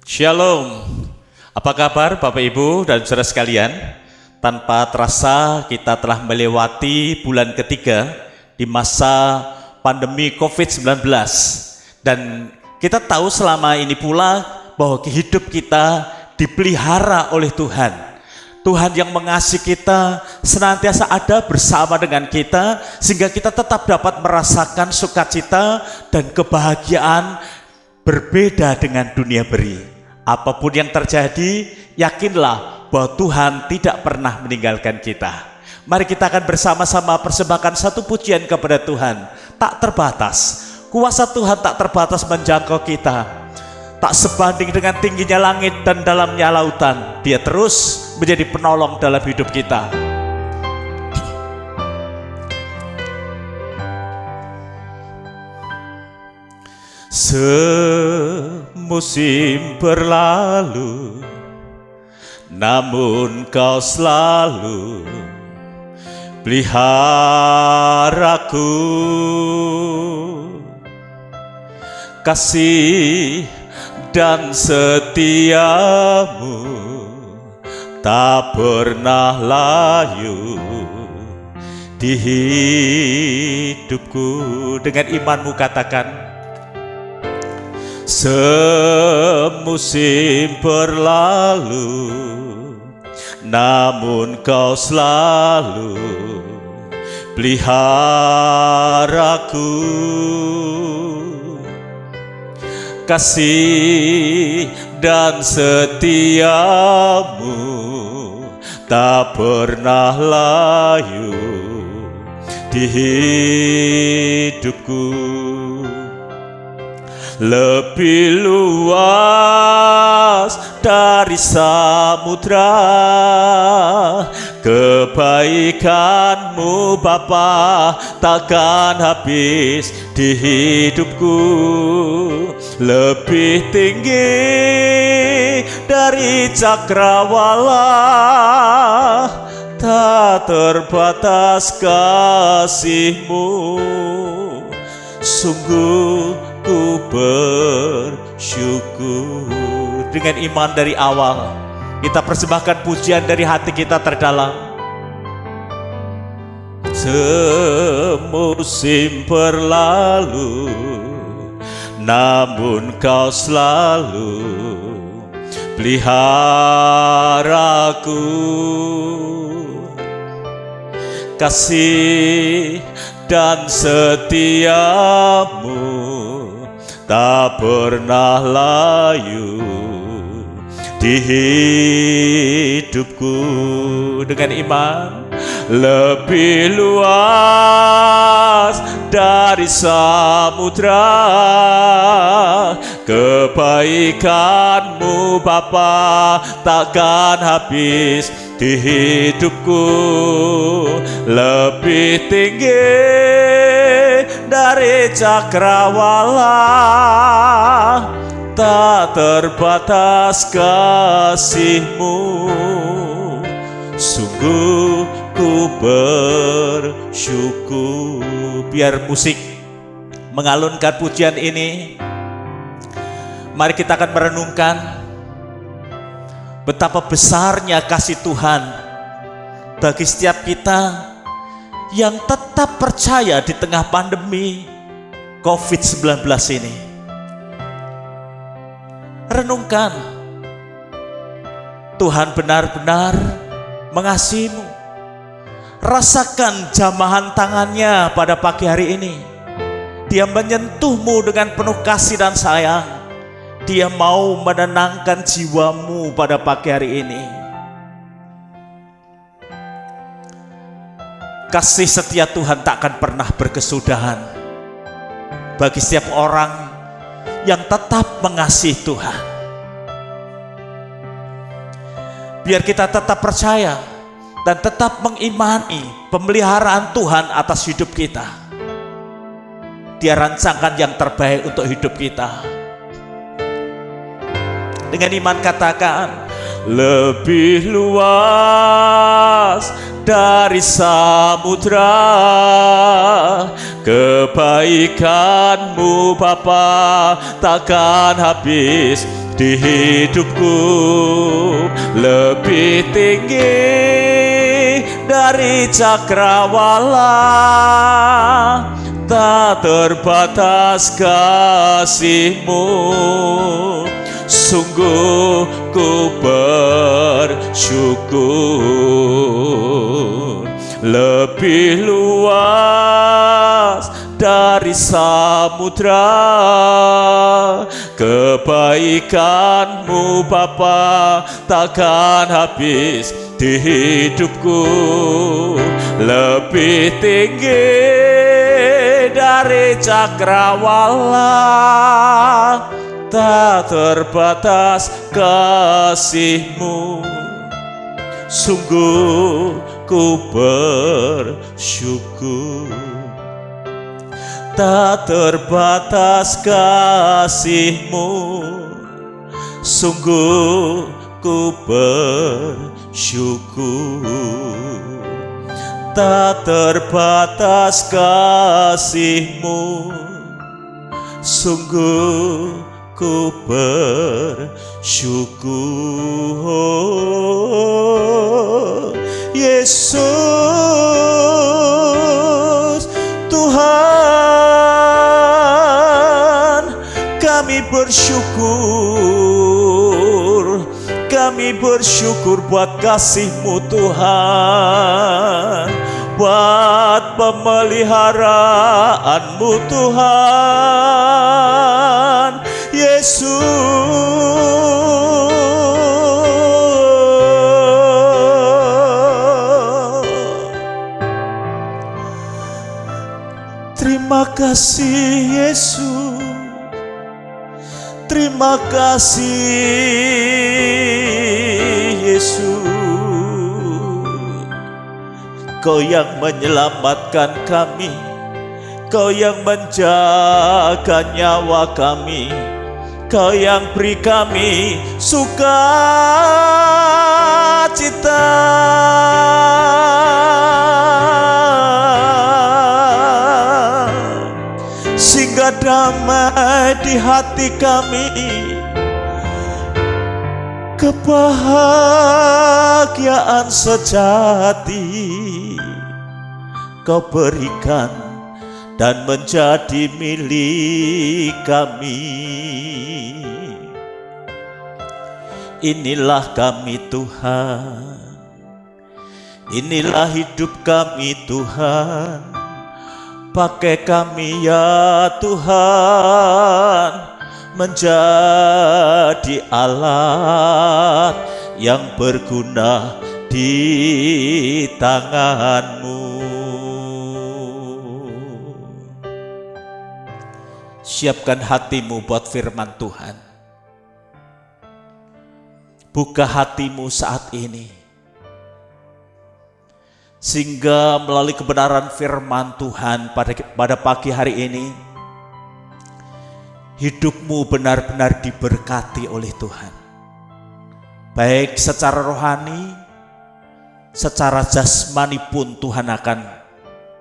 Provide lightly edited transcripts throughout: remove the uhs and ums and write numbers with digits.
Shalom. Apa kabar Bapak Ibu dan saudara sekalian? Tanpa terasa kita telah melewati bulan ketiga di masa pandemi COVID-19. Dan kita tahu selama ini pula bahwa hidup kita dipelihara oleh Tuhan. Tuhan yang mengasihi kita senantiasa ada bersama dengan kita sehingga kita tetap dapat merasakan sukacita dan kebahagiaan berbeda dengan dunia beri. Apapun yang terjadi, yakinlah bahwa Tuhan tidak pernah meninggalkan kita. Mari kita akan bersama-sama persembahkan satu pujian kepada Tuhan. Tak terbatas, kuasa Tuhan tak terbatas menjangkau kita. Tak sebanding dengan tingginya langit dan dalamnya lautan. Dia terus menjadi penolong dalam hidup kita. Semusim berlalu, namun kau selalu peliharaku. Kasih dan setiamu tak pernah layu di hidupku. Dengan imanmu katakan, semusim berlalu, namun kau selalu peliharaku. Kasih dan setiamu tak pernah layu di hidupku. Lebih luas dari samudra kebaikanmu Bapa takkan habis di hidupku. Lebih tinggi dari cakrawala, tak terbatas kasih-Mu. Sungguh ku bersyukur. Dengan iman dari awal kita persembahkan pujian dari hati kita terdalam. Semusim berlalu, namun kau selalu peliharaku. Kasih dan setiamu tak pernah layu di hidupku. Dengan iman, lebih luas dari samudra kebaikanmu Bapa takkan habis di hidupku. Lebih tinggi dari cakrawala, tak terbatas kasih-Mu. Sungguh ku bersyukur. Biar musik mengalunkan pujian ini, mari kita akan merenungkan betapa besarnya kasih Tuhan bagi setiap kita yang tetap percaya di tengah pandemi COVID-19 ini. Renungkan, Tuhan benar-benar mengasihimu. Rasakan jamahan tangannya pada pagi hari ini. Dia menyentuhmu dengan penuh kasih dan sayang. Dia mau menenangkan jiwamu pada pagi hari ini. Kasih setia Tuhan tak akan pernah berkesudahan bagi setiap orang yang tetap mengasihi Tuhan. Biar kita tetap percaya dan tetap mengimani pemeliharaan Tuhan atas hidup kita. Dia rancangkan yang terbaik untuk hidup kita. Dengan iman katakan, lebih luas dari samudra. Kebaikan-Mu Bapa takkan habis di hidupku, lebih tinggi dari cakrawala. Tak terbatas kasih-Mu, sungguh ku bersyukur. Lebih luas dari samudra, kebaikan-Mu Bapa takkan habis di hidupku, lebih tinggi dari cakrawala. Tak terbatas kasih-Mu, sungguh ku bersyukur. Tak terbatas kasih-Mu, sungguh ku bersyukur. Tak terbatas kasih-Mu, sungguh ku bersyukur. Yesus Tuhan, kami bersyukur. Kami bersyukur buat kasih-Mu Tuhan, buat pemeliharaan-Mu Tuhan. Yesus, terima kasih Yesus, terima kasih Yesus. Kau yang menyelamatkan kami, Kau yang menjaga nyawa kami, Kau yang beri kami sukacita. Sehingga damai di hati kami, kebahagiaan sejati Kau berikan dan menjadi milik kami. Inilah kami Tuhan, inilah hidup kami Tuhan. Pakai kami ya Tuhan, menjadi alat yang berguna di tangan-Mu. Siapkan hatimu buat firman Tuhan. Buka hatimu saat ini, sehingga melalui kebenaran firman Tuhan pada pagi hari ini, hidupmu benar-benar diberkati oleh Tuhan. Baik secara rohani, secara jasmani pun Tuhan akan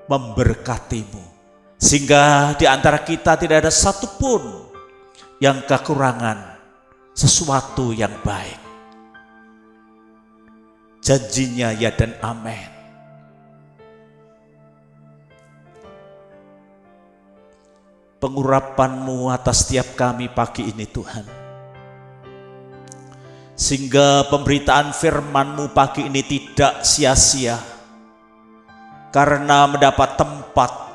memberkatimu. Sehingga di antara kita tidak ada satupun yang kekurangan sesuatu yang baik. Janjinya ya dan amin. Pengurapan-Mu atas setiap kami pagi ini Tuhan, sehingga pemberitaan firman-Mu pagi ini tidak sia-sia, karena mendapat tempat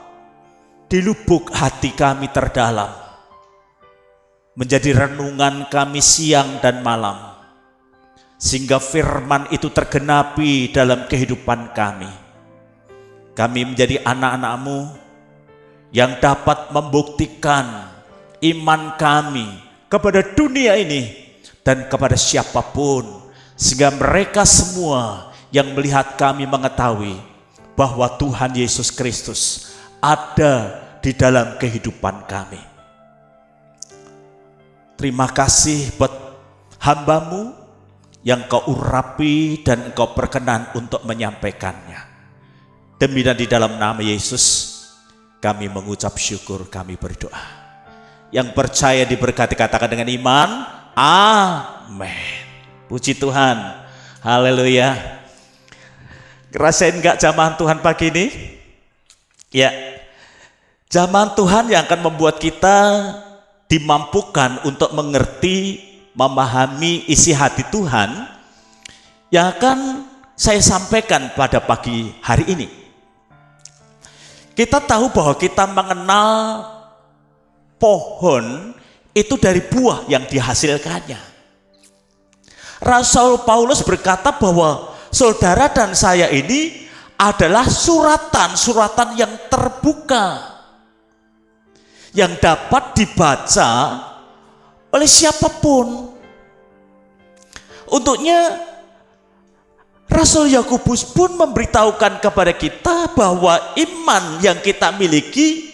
di lubuk hati kami terdalam, menjadi renungan kami siang dan malam, sehingga firman itu tergenapi dalam kehidupan kami. Kami menjadi anak-anak-Mu yang dapat membuktikan iman kami kepada dunia ini dan kepada siapapun, sehingga mereka semua yang melihat kami mengetahui bahwa Tuhan Yesus Kristus ada di dalam kehidupan kami. Terima kasih buat hamba-Mu yang Kau urapi dan Engkau berkenan untuk menyampaikannya. Demi dan di dalam nama Yesus kami mengucap syukur, kami berdoa. Yang percaya diberkati katakan dengan iman, amin. Puji Tuhan, haleluya. Ngerasain gak jamahan Tuhan pagi ini? Ya, jamahan Tuhan yang akan membuat kita dimampukan untuk mengerti, memahami isi hati Tuhan yang akan saya sampaikan pada pagi hari ini. Kita tahu bahwa kita mengenal pohon itu dari buah yang dihasilkannya. Rasul Paulus berkata bahwa saudara dan saya ini adalah suratan yang terbuka, yang dapat dibaca oleh siapapun. Untuknya Rasul Yakobus pun memberitahukan kepada kita bahwa iman yang kita miliki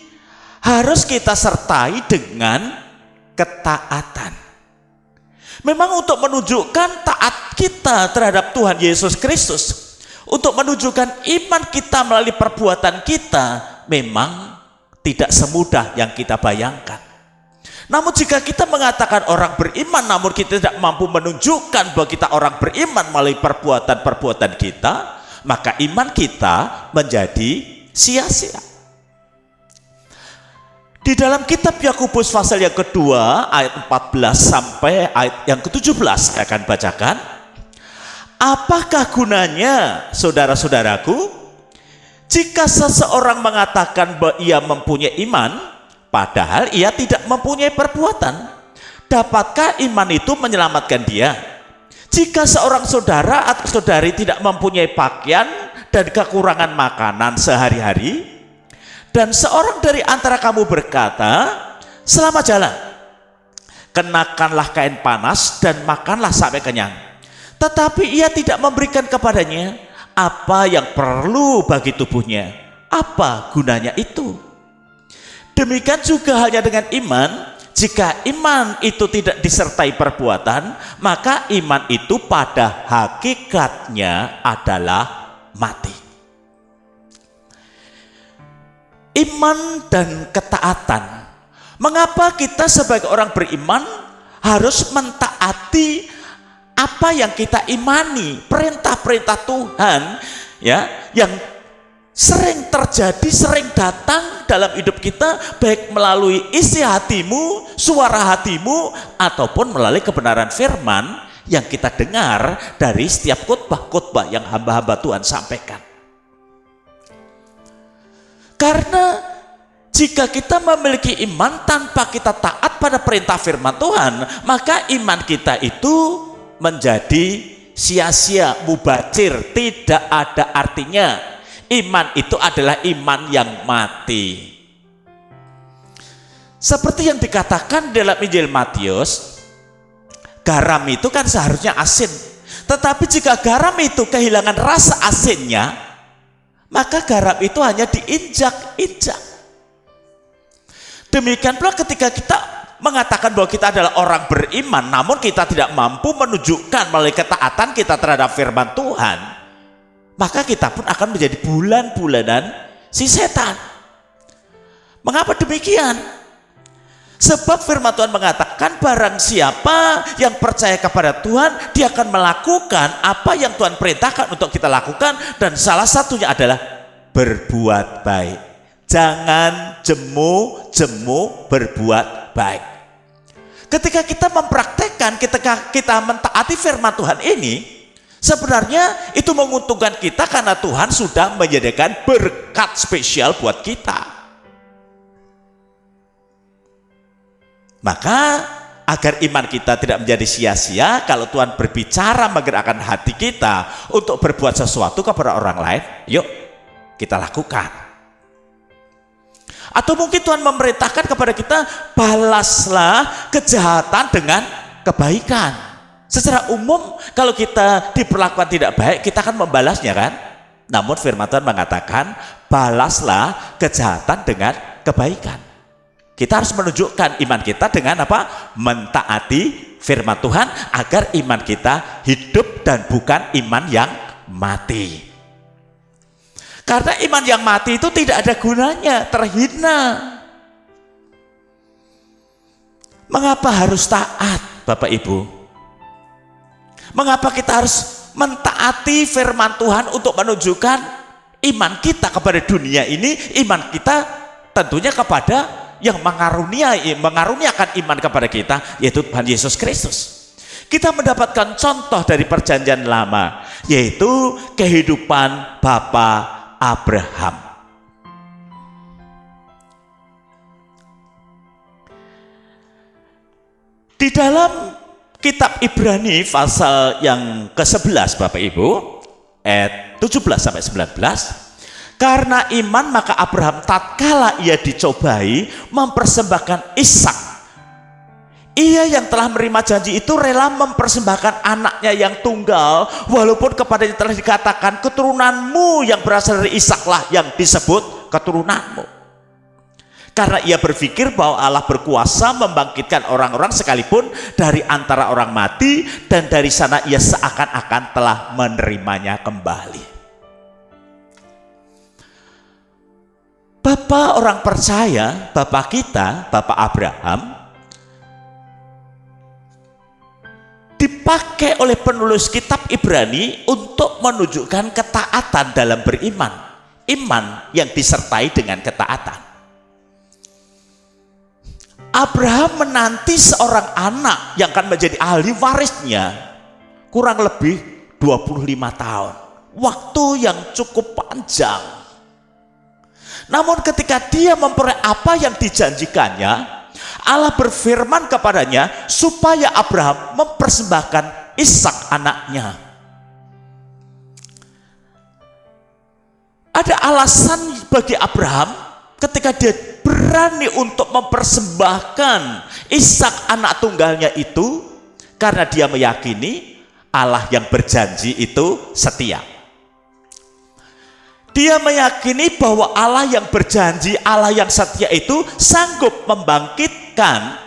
harus kita sertai dengan ketaatan. Memang untuk menunjukkan taat kita terhadap Tuhan Yesus Kristus, untuk menunjukkan iman kita melalui perbuatan kita, memang tidak semudah yang kita bayangkan. Namun jika kita mengatakan orang beriman namun kita tidak mampu menunjukkan bahwa kita orang beriman melalui perbuatan-perbuatan kita, maka iman kita menjadi sia-sia. Di dalam kitab Yakobus pasal yang kedua ayat 14 sampai ayat yang ke-17 saya akan bacakan. Apakah gunanya saudara-saudaraku jika seseorang mengatakan bahwa ia mempunyai iman padahal ia tidak mempunyai perbuatan? Dapatkah iman itu menyelamatkan dia? Jika seorang saudara atau saudari tidak mempunyai pakaian dan kekurangan makanan sehari-hari, dan seorang dari antara kamu berkata, selamat jalan, kenakanlah kain panas dan makanlah sampai kenyang, tetapi ia tidak memberikan kepadanya apa yang perlu bagi tubuhnya, apa gunanya itu? Demikian juga halnya dengan iman. Jika iman itu tidak disertai perbuatan, maka iman itu pada hakikatnya adalah mati. Iman dan ketaatan. Mengapa kita sebagai orang beriman harus mentaati apa yang kita imani, perintah-perintah Tuhan ya, yang sering terjadi, sering datang dalam hidup kita, baik melalui isi hatimu, suara hatimu, ataupun melalui kebenaran firman yang kita dengar dari setiap khotbah-khotbah yang hamba-hamba Tuhan sampaikan. Karena jika kita memiliki iman tanpa kita taat pada perintah firman Tuhan, maka iman kita itu menjadi sia-sia, mubazir, tidak ada artinya. Iman itu adalah iman yang mati. Seperti yang dikatakan dalam Injil Matius, garam itu kan seharusnya asin. Tetapi jika garam itu kehilangan rasa asinnya, maka garam itu hanya diinjak-injak. Demikian pula ketika kita mengatakan bahwa kita adalah orang beriman, namun kita tidak mampu menunjukkan melalui ketaatan kita terhadap firman Tuhan, maka kita pun akan menjadi bulan-bulanan si setan. Mengapa demikian? Sebab firman Tuhan mengatakan barang siapa yang percaya kepada Tuhan, dia akan melakukan apa yang Tuhan perintahkan untuk kita lakukan, dan salah satunya adalah berbuat baik. Jangan jemu-jemu berbuat baik. Ketika kita mempraktekkan, ketika kita mentaati firman Tuhan ini, sebenarnya itu menguntungkan kita karena Tuhan sudah menyediakan berkat spesial buat kita. Maka agar iman kita tidak menjadi sia-sia, kalau Tuhan berbicara menggerakkan hati kita untuk berbuat sesuatu kepada orang lain, yuk kita lakukan. Atau mungkin Tuhan memerintahkan kepada kita, balaslah kejahatan dengan kebaikan. Secara umum kalau kita diperlakukan tidak baik, kita akan membalasnya kan? Namun firman Tuhan mengatakan, balaslah kejahatan dengan kebaikan. Kita harus menunjukkan iman kita dengan apa? Mentaati firman Tuhan agar iman kita hidup dan bukan iman yang mati. Karena iman yang mati itu tidak ada gunanya, terhina. Mengapa harus taat, Bapak Ibu? Mengapa kita harus mentaati firman Tuhan untuk menunjukkan iman kita kepada dunia ini, iman kita tentunya kepada yang mengaruniakan iman kepada kita, yaitu Tuhan Yesus Kristus. Kita mendapatkan contoh dari perjanjian lama, yaitu kehidupan Bapa Abraham. Di dalam kitab Ibrani pasal yang ke-11 Bapak Ibu, ayat 17 sampai 19, karena iman maka Abraham tatkala ia dicobai mempersembahkan Ishak. Ia yang telah menerima janji itu rela mempersembahkan anaknya yang tunggal, walaupun kepadanya telah dikatakan keturunanmu yang berasal dari Ishaklah yang disebut keturunanmu. Karena ia berpikir bahwa Allah berkuasa membangkitkan orang-orang sekalipun dari antara orang mati, dan dari sana ia seakan-akan telah menerimanya kembali. Bapak orang percaya, Bapak kita, Bapak Abraham, dipakai oleh penulis kitab Ibrani untuk menunjukkan ketaatan dalam beriman. Iman yang disertai dengan ketaatan. Abraham menanti seorang anak yang akan menjadi ahli warisnya kurang lebih 25 tahun. Waktu yang cukup panjang. Namun ketika dia memperoleh apa yang dijanjikannya, Allah berfirman kepadanya supaya Abraham mempersembahkan Ishak anaknya. Ada alasan bagi Abraham ketika dia berani untuk mempersembahkan Ishak anak tunggalnya itu, karena dia meyakini Allah yang berjanji itu setia. Dia meyakini bahwa Allah yang berjanji, Allah yang setia itu sanggup membangkitkan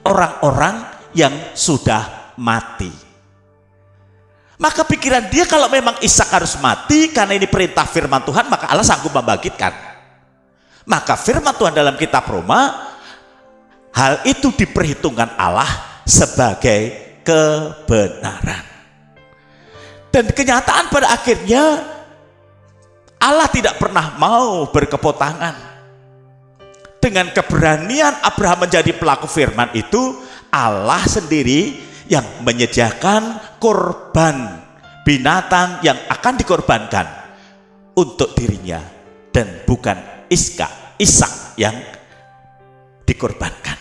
orang-orang yang sudah mati. Maka pikiran dia, kalau memang Ishak harus mati karena ini perintah firman Tuhan, maka Allah sanggup membangkitkan. Maka firman Tuhan dalam kitab Roma, hal itu diperhitungkan Allah sebagai kebenaran. Dan kenyataan pada akhirnya Allah tidak pernah mau berkepot tangan. Dengan keberanian Abraham menjadi pelaku firman itu, Allah sendiri yang menyediakan korban binatang yang akan dikorbankan untuk dirinya, dan bukan Ishak yang dikorbankan.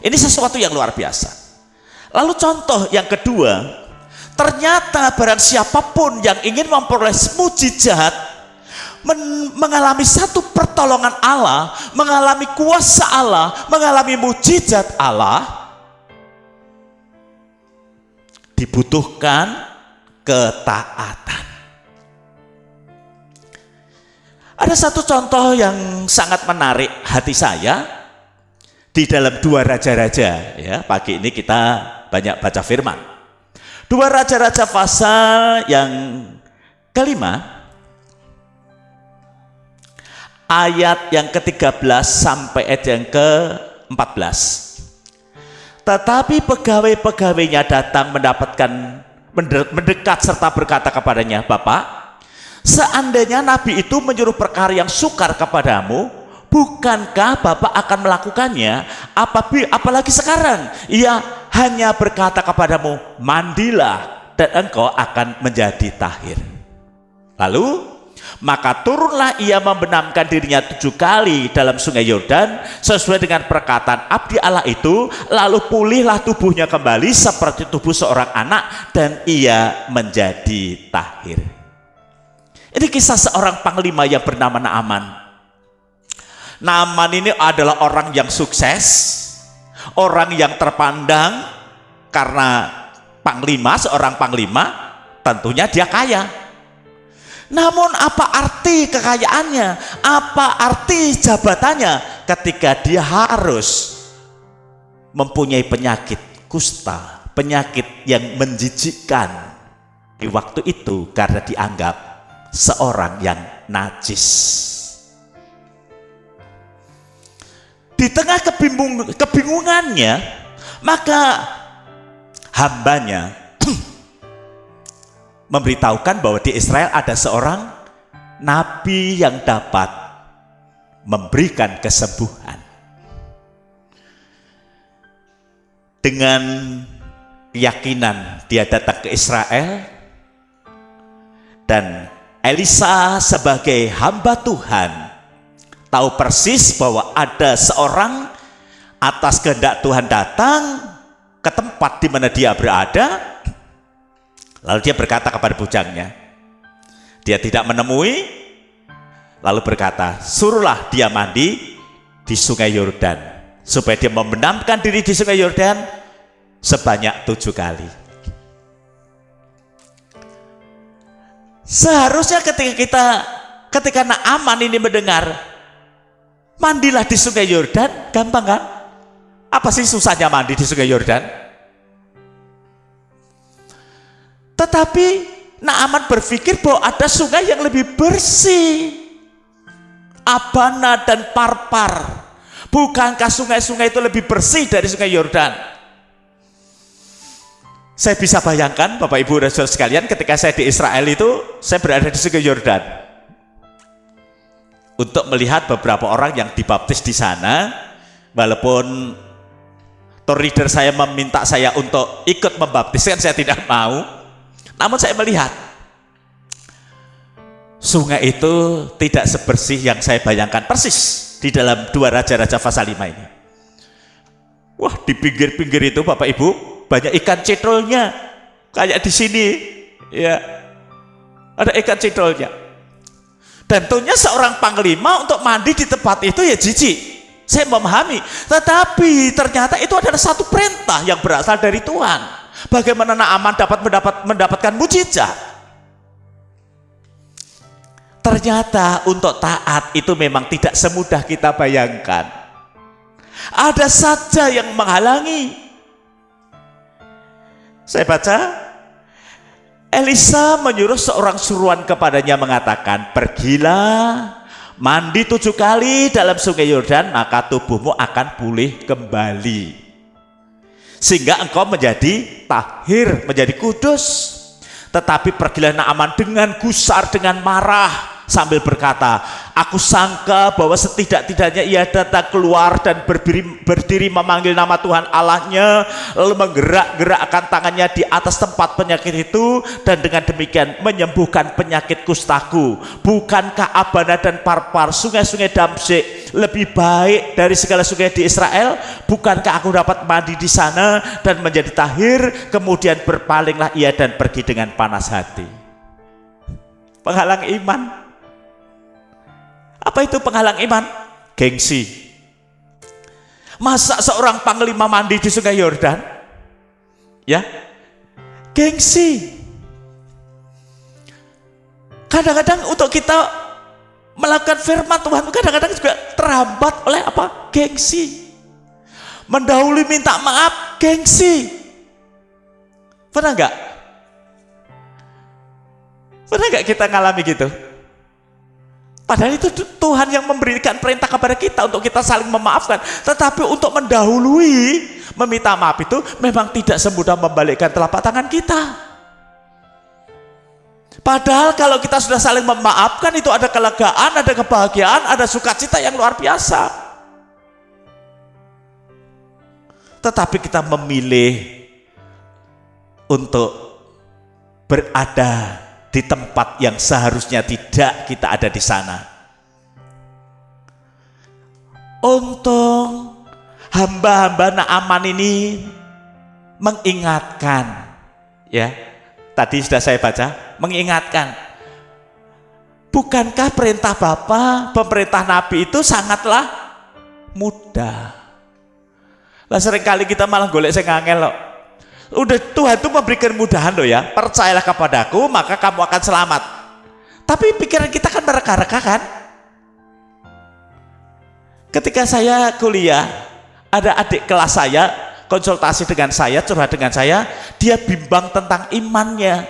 Ini sesuatu yang luar biasa. Lalu contoh yang kedua, ternyata barang siapapun yang ingin memperoleh mujizat, mengalami satu pertolongan Allah, mengalami kuasa Allah, mengalami mujizat Allah, dibutuhkan ketaatan. Ada satu contoh yang sangat menarik hati saya di dalam 2 Raja-Raja. Ya, pagi ini kita banyak baca firman. 2 Raja-Raja pasal yang ke-5, ayat yang ke-13 sampai ayat yang ke-14. Tetapi pegawai-pegawainya datang mendekat serta berkata kepadanya, Bapak, seandainya nabi itu menyuruh perkara yang sukar kepadamu, bukankah Bapak akan melakukannya? Apalagi sekarang ia hanya berkata kepadamu, mandilah dan engkau akan menjadi tahir. Lalu maka turunlah ia membenamkan dirinya 7 kali dalam sungai Yordan sesuai dengan perkataan abdi Allah itu, lalu pulihlah tubuhnya kembali seperti tubuh seorang anak dan ia menjadi tahir. Ini kisah seorang panglima yang bernama Naaman. Naaman ini adalah orang yang sukses, orang yang terpandang karena seorang panglima, tentunya dia kaya. Namun apa arti kekayaannya? Apa arti jabatannya ketika dia harus mempunyai penyakit kusta, penyakit yang menjijikkan di waktu itu karena dianggap seorang yang najis. Di tengah kebingungannya, maka hambanya memberitahukan bahwa di Israel ada seorang nabi yang dapat memberikan kesembuhan. Dengan keyakinan dia datang ke Israel, dan Elisa sebagai hamba Tuhan tahu persis bahwa ada seorang atas kehendak Tuhan datang ke tempat di mana dia berada. Lalu dia berkata kepada bujangnya, dia tidak menemui, lalu berkata, suruhlah dia mandi di sungai Yordan, supaya dia membenamkan diri di sungai Yordan sebanyak 7 kali. Seharusnya ketika Naaman ini mendengar, mandilah di sungai Yordan, gampang kan? Apa sih susahnya mandi di sungai Yordan? Tetapi Naaman berpikir bahwa ada sungai yang lebih bersih, Abana dan Parpar. Bukankah sungai-sungai itu lebih bersih dari sungai Yordan? Saya bisa bayangkan Bapak Ibu dan Saudara sekalian, ketika saya di Israel itu, saya berada di sungai Yordan untuk melihat beberapa orang yang dibaptis di sana. Walaupun tour leader saya meminta saya untuk ikut membaptiskan, saya tidak mau. Namun saya melihat sungai itu tidak sebersih yang saya bayangkan persis di dalam 2 Raja-Raja pasal 5 ini. Wah, di pinggir-pinggir itu Bapak Ibu banyak ikan citolnya, kayak di sini ya, ada ikan citolnya. Dan tentunya seorang panglima untuk mandi di tempat itu ya jijik, saya memahami. Tetapi ternyata itu adalah satu perintah yang berasal dari Tuhan. Bagaimana Naaman dapat mendapatkan mujizat? Ternyata untuk taat itu memang tidak semudah kita bayangkan. Ada saja yang menghalangi. Saya baca, Elisa menyuruh seorang suruhan kepadanya mengatakan, pergilah, mandi 7 kali dalam sungai Yordan, maka tubuhmu akan pulih kembali, sehingga engkau menjadi tahir, menjadi kudus. Tetapi pergilah Naaman dengan gusar, dengan marah, sambil berkata, aku sangka bahwa setidak-tidaknya ia datang keluar dan berdiri memanggil nama Tuhan Allahnya, lalu menggerak-gerakkan tangannya di atas tempat penyakit itu, dan dengan demikian menyembuhkan penyakit kustaku. Bukankah Abana dan Parpar, sungai-sungai Damsyik, lebih baik dari segala sungai di Israel? Bukankah aku dapat mandi di sana dan menjadi tahir? Kemudian berpalinglah ia dan pergi dengan panas hati. Penghalang iman. Apa itu penghalang iman? Gengsi. Masa seorang panglima mandi di sungai Yordan? Ya, gengsi. Kadang-kadang untuk kita melakukan firman Tuhan, kadang-kadang juga terhambat oleh apa? Gengsi. Mendahului minta maaf, gengsi. Pernah enggak? Pernah enggak kita ngalami gitu? Padahal itu Tuhan yang memberikan perintah kepada kita untuk kita saling memaafkan. Tetapi untuk mendahului meminta maaf itu memang tidak semudah membalikkan telapak tangan kita. Padahal kalau kita sudah saling memaafkan, itu ada kelegaan, ada kebahagiaan, ada sukacita yang luar biasa. Tetapi kita memilih untuk berada di tempat yang seharusnya tidak kita ada di sana. Untung hamba-hamba Naaman ini mengingatkan, ya, tadi sudah saya baca, mengingatkan, bukankah perintah Bapa, pemerintah Nabi itu sangatlah mudah. Lah seringkali kita malah golek sing angel loh. Udah Tuhan itu memberikan mudahan loh ya, percayalah kepadaku maka kamu akan selamat. Tapi pikiran kita kan mereka-reka kan? Ketika saya kuliah, ada adik kelas saya konsultasi dengan saya, curhat dengan saya, dia bimbang tentang imannya.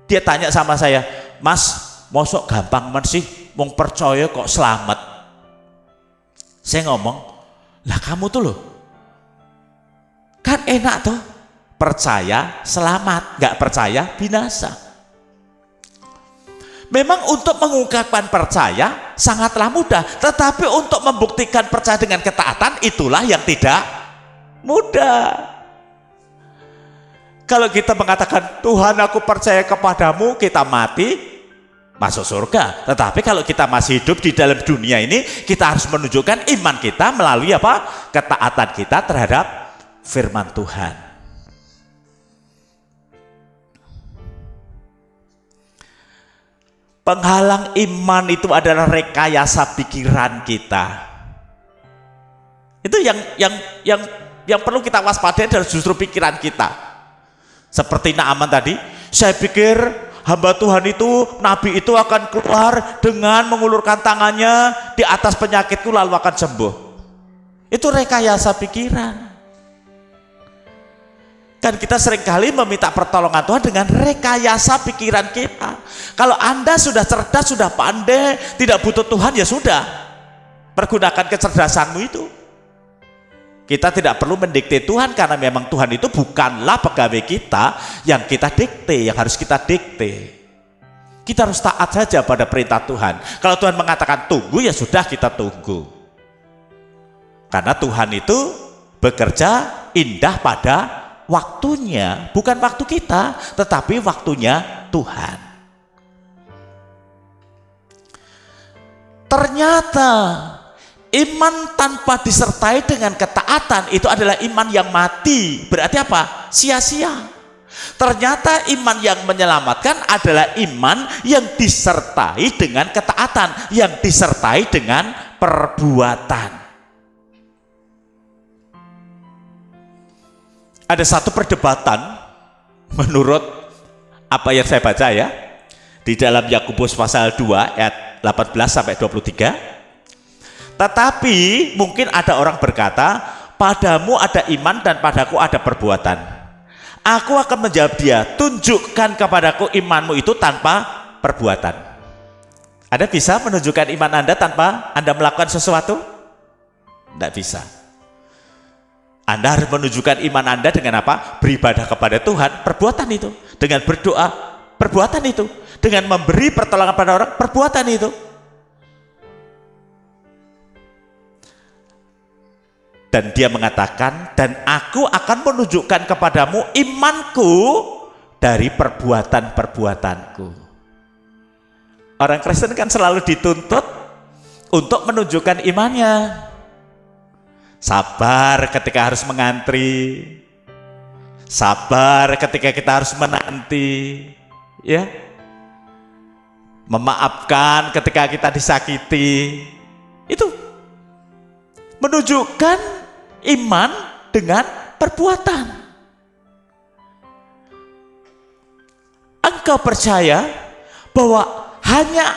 Dia tanya sama saya, "Mas, mosok gampang men sih, wong percaya kok selamat?" Saya ngomong, "Lah kamu tuh loh, kan enak tuh, percaya selamat, nggak percaya binasa." Memang untuk mengungkapkan percaya sangatlah mudah, tetapi untuk membuktikan percaya dengan ketaatan itulah yang tidak mudah. Kalau kita mengatakan, "Tuhan aku percaya kepadamu," kita mati, masuk surga. Tetapi kalau kita masih hidup di dalam dunia ini, kita harus menunjukkan iman kita melalui apa? Ketaatan kita terhadap firman Tuhan. Penghalang iman itu adalah rekayasa pikiran kita. Itu yang perlu kita waspadai adalah justru pikiran kita. Seperti Naaman tadi, saya pikir hamba Tuhan itu, nabi itu akan keluar dengan mengulurkan tangannya di atas penyakitku lalu akan sembuh. Itu rekayasa pikiran. Kan kita seringkali meminta pertolongan Tuhan dengan rekayasa pikiran kita. Kalau Anda sudah cerdas, sudah pandai, tidak butuh Tuhan, ya sudah. Pergunakan kecerdasanmu itu. Kita tidak perlu mendikte Tuhan, karena memang Tuhan itu bukanlah pegawai kita yang kita dikte, yang harus kita dikte. Kita harus taat saja pada perintah Tuhan. Kalau Tuhan mengatakan tunggu, ya sudah kita tunggu. Karena Tuhan itu bekerja indah pada waktunya, bukan waktu kita, tetapi waktunya Tuhan. Ternyata iman tanpa disertai dengan ketaatan itu adalah iman yang mati. Berarti apa? Sia-sia. Ternyata iman yang menyelamatkan adalah iman yang disertai dengan ketaatan, yang disertai dengan perbuatan. Ada satu perdebatan menurut apa yang saya baca ya, di dalam Yakobus pasal 2 ayat 18 sampai 23. Tetapi mungkin ada orang berkata, "Padamu ada iman dan padaku ada perbuatan." Aku akan menjawab dia, "Tunjukkan kepadaku imanmu itu tanpa perbuatan." Anda bisa menunjukkan iman Anda tanpa Anda melakukan sesuatu? Tidak bisa. Anda harus menunjukkan iman Anda dengan apa? Beribadah kepada Tuhan, perbuatan itu. Dengan berdoa, perbuatan itu. Dengan memberi pertolongan pada orang, perbuatan itu. Dan dia mengatakan, "Dan aku akan menunjukkan kepadamu imanku dari perbuatan-perbuatanku." Orang Kristen kan selalu dituntut untuk menunjukkan imannya. Sabar ketika harus mengantri, sabar ketika kita harus menanti, ya. Memaafkan ketika kita disakiti. Itu menunjukkan iman dengan perbuatan. Engkau percaya bahwa hanya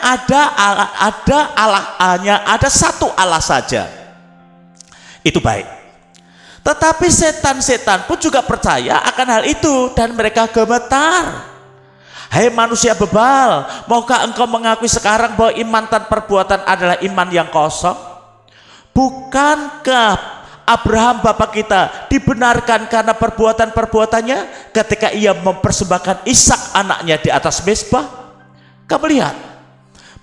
ada satu Allah saja. Itu baik. Tetapi setan-setan pun juga percaya akan hal itu dan mereka gemetar. "Hai manusia bebal, maukah engkau mengakui sekarang bahwa iman tanpa perbuatan adalah iman yang kosong? Bukankah Abraham bapak kita dibenarkan karena perbuatan-perbuatannya ketika ia mempersembahkan Ishak anaknya di atas mezbah?" Kamu lihat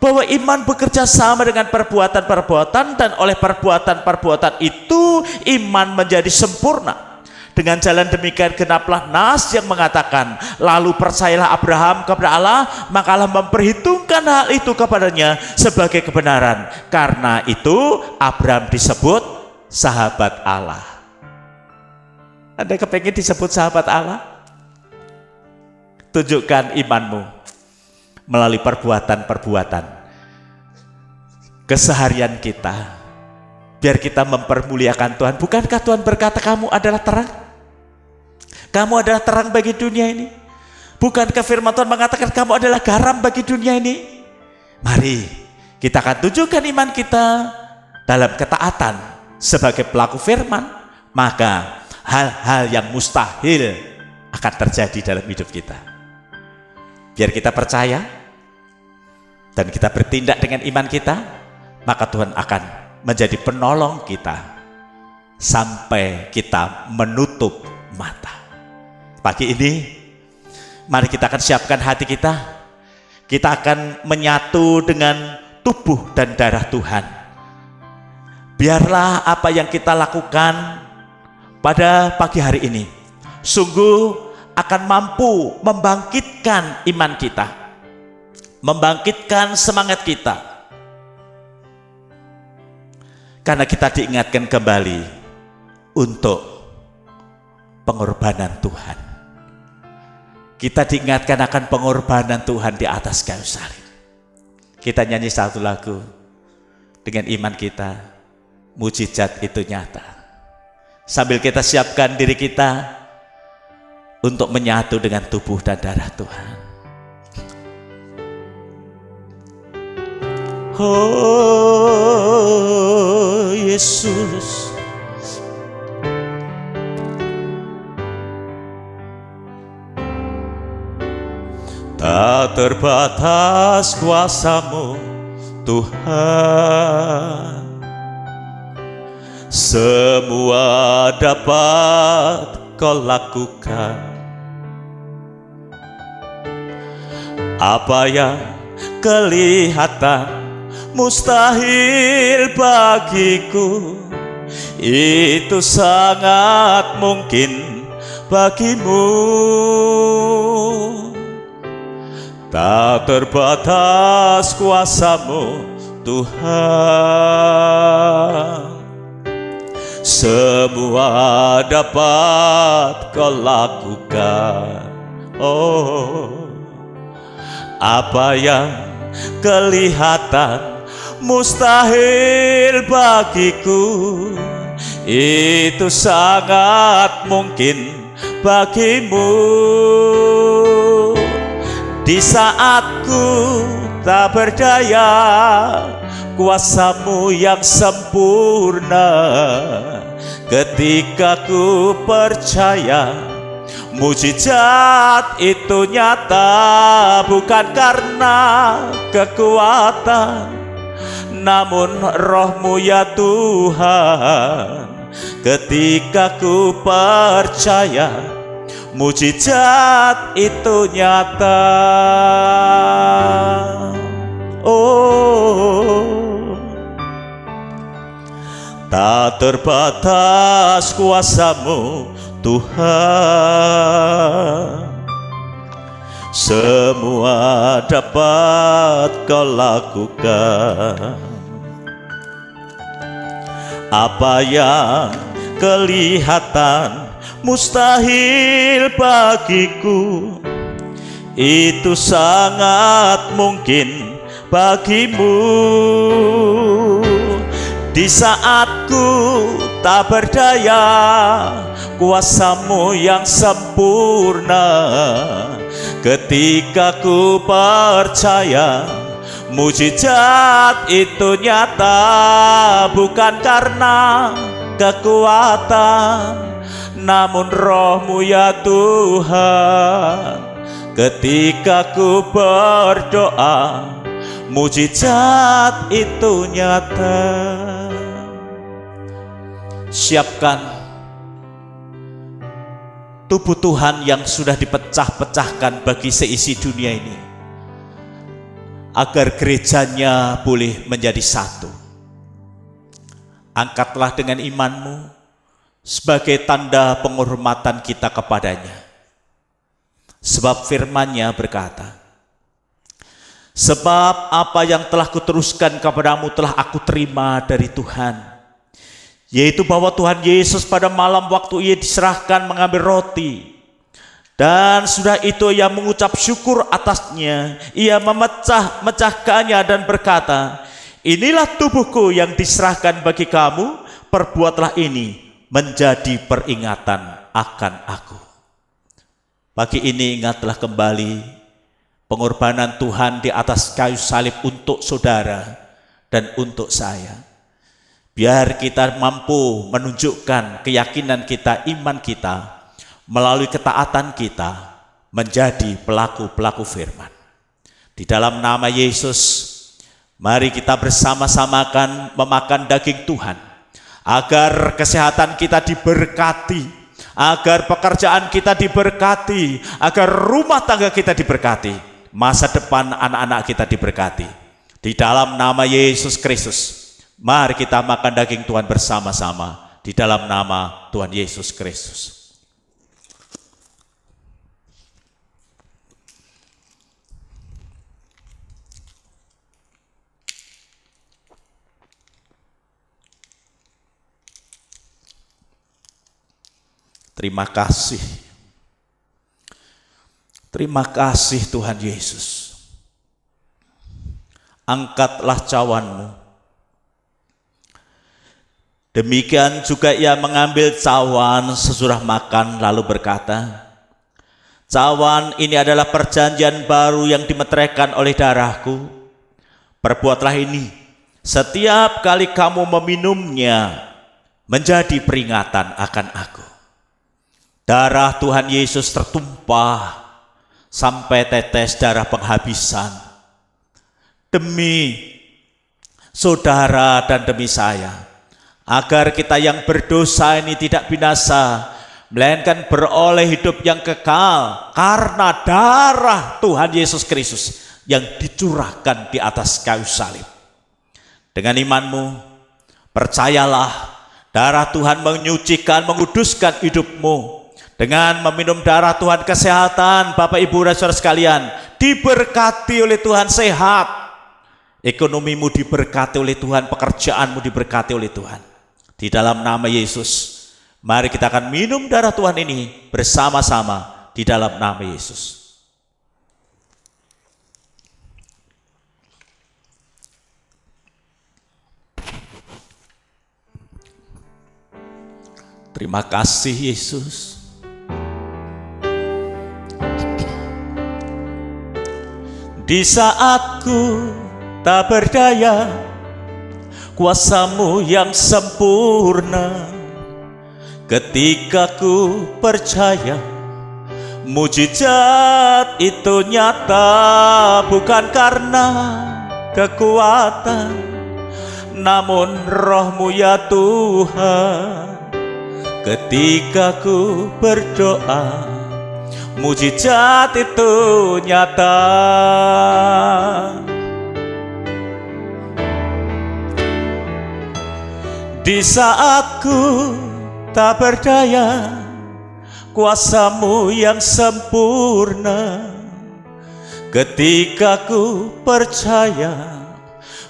bahwa iman bekerja sama dengan perbuatan-perbuatan, dan oleh perbuatan-perbuatan itu iman menjadi sempurna. Dengan jalan demikian genaplah nas yang mengatakan, "Lalu percayalah Abraham kepada Allah, maka Allah memperhitungkan hal itu kepadanya sebagai kebenaran. Karena itu Abraham disebut sahabat Allah." Anda kepengen disebut sahabat Allah? Tunjukkan imanmu melalui perbuatan-perbuatan keseharian kita, biar kita mempermuliakan Tuhan. Bukankah Tuhan berkata kamu adalah terang? Kamu adalah terang bagi dunia ini. Bukankah firman Tuhan mengatakan kamu adalah garam bagi dunia ini? Mari kita akan tunjukkan iman kita dalam ketaatan sebagai pelaku firman, maka hal-hal yang mustahil akan terjadi dalam hidup kita. Biar kita percaya dan kita bertindak dengan iman kita, maka Tuhan akan menjadi penolong kita sampai kita menutup mata. Pagi ini mari kita akan siapkan hati kita. Kita akan menyatu dengan tubuh dan darah Tuhan. Biarlah apa yang kita lakukan pada pagi hari ini sungguh akan mampu membangkitkan iman kita, membangkitkan semangat kita, karena kita diingatkan kembali untuk pengorbanan Tuhan. Kita diingatkan akan pengorbanan Tuhan di atas kayu salib. Kita nyanyi satu lagu dengan iman kita, mujizat itu nyata. Sambil kita siapkan diri kita untuk menyatu dengan tubuh dan darah Tuhan. Oh Yesus, tak terbatas kuasa-Mu Tuhan, semua dapat Kau lakukan. Apa yang kelihatan mustahil bagiku, itu sangat mungkin bagimu. Tak terbatas kuasa-Mu Tuhan, semua dapat Kau lakukan. Oh, apa yang kelihatan mustahil bagiku, itu sangat mungkin bagimu. Di saat ku tak berdaya, kuasa-Mu yang sempurna. Ketika ku percaya, mujizat itu nyata, bukan karena kekuatan, namun Roh-Mu ya Tuhan. Ketika ku percaya, mujizat itu nyata. Oh, tak terbatas kuasa-Mu Tuhan, semua dapat Kau lakukan. Apa yang kelihatan mustahil bagiku, itu sangat mungkin bagimu. Di saat ku tak berdaya, kuasa-Mu yang sempurna. Ketika ku percaya, mujizat itu nyata, bukan karena kekuatan, namun Roh-Mu ya Tuhan. Ketika ku berdoa, mujizat itu nyata. Siapkan tubuh Tuhan yang sudah dipecah-pecahkan bagi seisi dunia ini, agar gerejanya boleh menjadi satu. Angkatlah dengan imanmu sebagai tanda penghormatan kita kepadanya. Sebab firman-Nya berkata, sebab apa yang telah kuteruskan kepadamu telah aku terima dari Tuhan, yaitu bahwa Tuhan Yesus pada malam waktu Ia diserahkan mengambil roti, dan sudah itu Ia mengucap syukur atasnya, Ia memecah-mecahkannya dan berkata, inilah tubuhku yang diserahkan bagi kamu, perbuatlah ini menjadi peringatan akan aku. Pagi ini ingatlah kembali pengorbanan Tuhan di atas kayu salib untuk saudara dan untuk saya. Biar kita mampu menunjukkan keyakinan kita, iman kita, melalui ketaatan kita menjadi pelaku-pelaku firman. Di dalam nama Yesus, mari kita bersama-sama akan memakan daging Tuhan, agar kesehatan kita diberkati, agar pekerjaan kita diberkati, agar rumah tangga kita diberkati, masa depan anak-anak kita diberkati. Di dalam nama Yesus Kristus, mari kita makan daging Tuhan bersama-sama di dalam nama Tuhan Yesus Kristus. Terima kasih. Terima kasih Tuhan Yesus. Angkatlah cawanmu. Demikian juga ia mengambil cawan sesudah makan lalu berkata, cawan ini adalah perjanjian baru yang dimeteraikan oleh darahku. Perbuatlah ini setiap kali kamu meminumnya menjadi peringatan akan aku. Darah Tuhan Yesus tertumpah sampai tetes darah penghabisan demi saudara dan demi saya, agar kita yang berdosa ini tidak binasa, melainkan beroleh hidup yang kekal karena darah Tuhan Yesus Kristus yang dicurahkan di atas kayu salib. Dengan imanmu, percayalah darah Tuhan menyucikan, menguduskan hidupmu. Dengan meminum darah Tuhan, kesehatan Bapak Ibu dan Saudara sekalian diberkati oleh Tuhan, sehat. Ekonomimu diberkati oleh Tuhan, pekerjaanmu diberkati oleh Tuhan. Di dalam nama Yesus, mari kita akan minum darah Tuhan ini bersama-sama di dalam nama Yesus. Terima kasih Yesus. Di saat ku tak berdaya, kuasa-Mu yang sempurna. Ketika ku percaya, mujizat itu nyata, bukan karena kekuatan, namun Roh-Mu ya Tuhan. Ketika ku berdoa, mujizat itu nyata. Di saat ku tak berdaya, kuasa-Mu yang sempurna. Ketika ku percaya,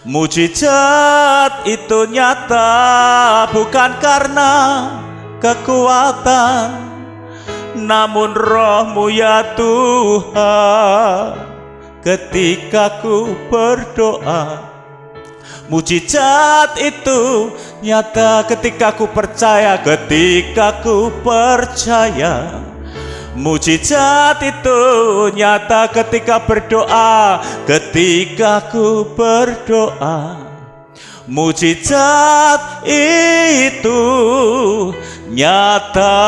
mujizat itu nyata, bukan karena kekuatan, namun Roh-Mu ya Tuhan. Ketika ku berdoa, mujizat itu nyata. Ketika ku percaya, ketika ku percaya, mujizat itu nyata. Ketika berdoa, ketika ku berdoa, mujizat itu nyata.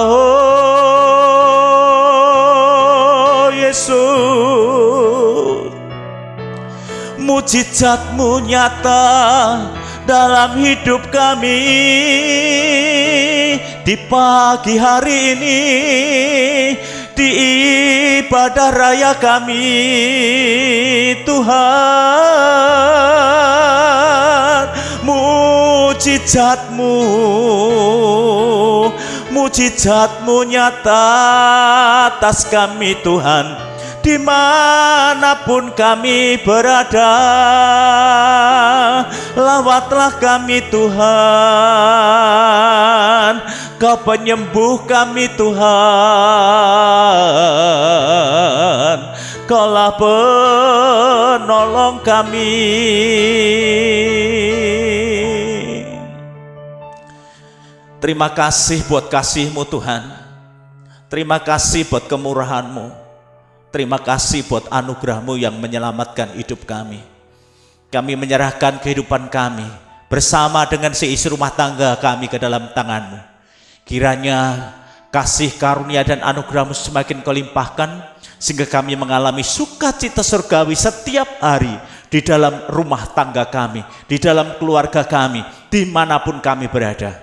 Oh Yesus, mujizat-Mu nyata dalam hidup kami. Di pagi hari ini, di ibadah raya kami, Tuhan, mujizat-Mu nyata atas kami Tuhan, dimanapun kami berada. Lawatlah kami Tuhan, Kau penyembuh kami Tuhan, Kaulah penolong kami. Terima kasih buat kasih-Mu Tuhan. Terima kasih buat kemurahan-Mu. Terima kasih buat anugerah-Mu yang menyelamatkan hidup kami. Kami menyerahkan kehidupan kami bersama dengan seisi rumah tangga kami ke dalam tangan-Mu. Kiranya kasih karunia dan anugerah-Mu semakin Kau limpahkan, sehingga kami mengalami sukacita surgawi setiap hari di dalam rumah tangga kami, di dalam keluarga kami, dimanapun kami berada.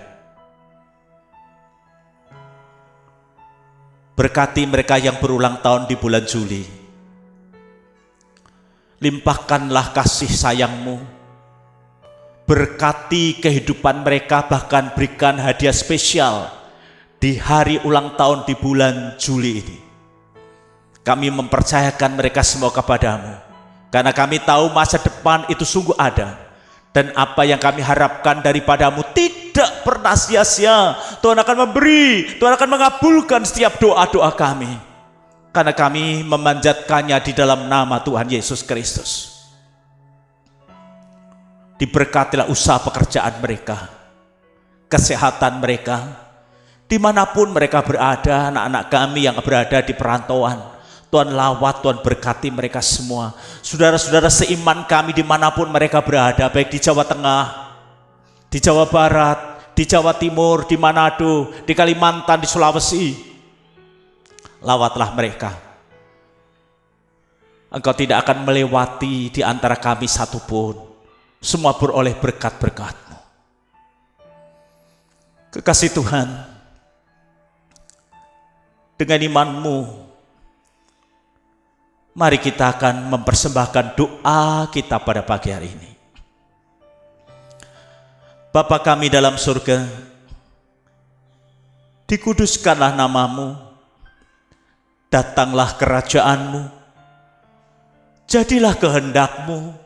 Berkati mereka yang berulang tahun di bulan Juli. Limpahkanlah kasih sayang-Mu. Berkati kehidupan mereka, bahkan berikan hadiah spesial di hari ulang tahun di bulan Juli ini. Kami mempercayakan mereka semua kepada-Mu, karena kami tahu masa depan itu sungguh ada, dan apa yang kami harapkan daripada-Mu tidak pernah sia-sia. Tuhan akan memberi, Tuhan akan mengabulkan setiap doa-doa kami, karena kami memanjatkannya di dalam nama Tuhan Yesus Kristus. Diberkatilah usaha pekerjaan mereka, kesehatan mereka, dimanapun mereka berada. Anak-anak kami yang berada di perantauan, Tuhan lawat, Tuhan berkati mereka semua. Saudara-saudara seiman kami dimanapun mereka berada, baik di Jawa Tengah, di Jawa Barat, di Jawa Timur, di Manado, di Kalimantan, di Sulawesi. Lawatlah mereka. Engkau tidak akan melewati di antara kami satupun. Semua beroleh berkat-berkat-Mu. Kekasih Tuhan, dengan iman-Mu, mari kita akan mempersembahkan doa kita pada pagi hari ini. Bapa kami dalam surga, dikuduskanlah nama-Mu, datanglah kerajaan-Mu, jadilah kehendak-Mu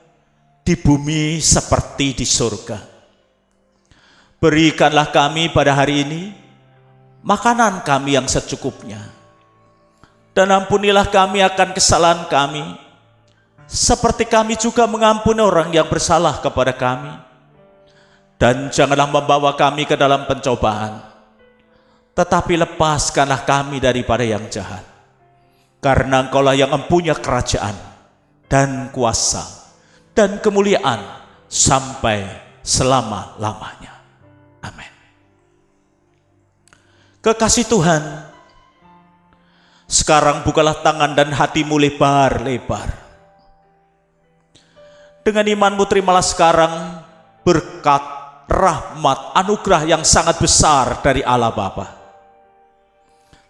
di bumi seperti di surga. Berikanlah kami pada hari ini makanan kami yang secukupnya, dan ampunilah kami akan kesalahan kami, seperti kami juga mengampuni orang yang bersalah kepada kami. Dan janganlah membawa kami ke dalam pencobaan, tetapi lepaskanlah kami daripada yang jahat. Karena Engkaulah yang mempunyai kerajaan dan kuasa dan kemuliaan sampai selama-lamanya. Amin. Kekasih Tuhan, sekarang bukalah tangan dan hatimu lebar-lebar. Dengan imanmu terimalah sekarang berkat, rahmat, anugerah yang sangat besar dari Allah Bapa.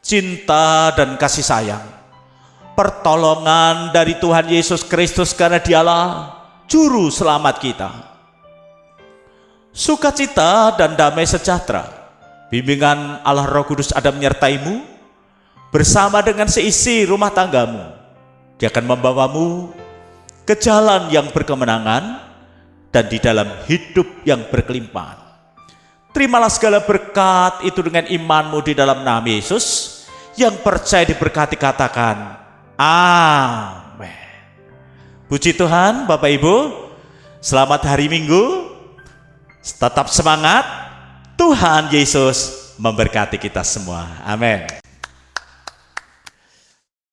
Cinta dan kasih sayang, pertolongan dari Tuhan Yesus Kristus, karena Dialah Juru Selamat kita. Sukacita dan damai sejahtera, bimbingan Allah Roh Kudus ada menyertaimu bersama dengan seisi rumah tanggamu. Dia akan membawamu ke jalan yang berkemenangan dan di dalam hidup yang berkelimpahan. Terimalah segala berkat itu dengan imanmu di dalam nama Yesus. Yang percaya diberkati katakan amin. Puji Tuhan. Bapak Ibu, selamat hari Minggu. Tetap semangat. Tuhan Yesus memberkati kita semua. Amin.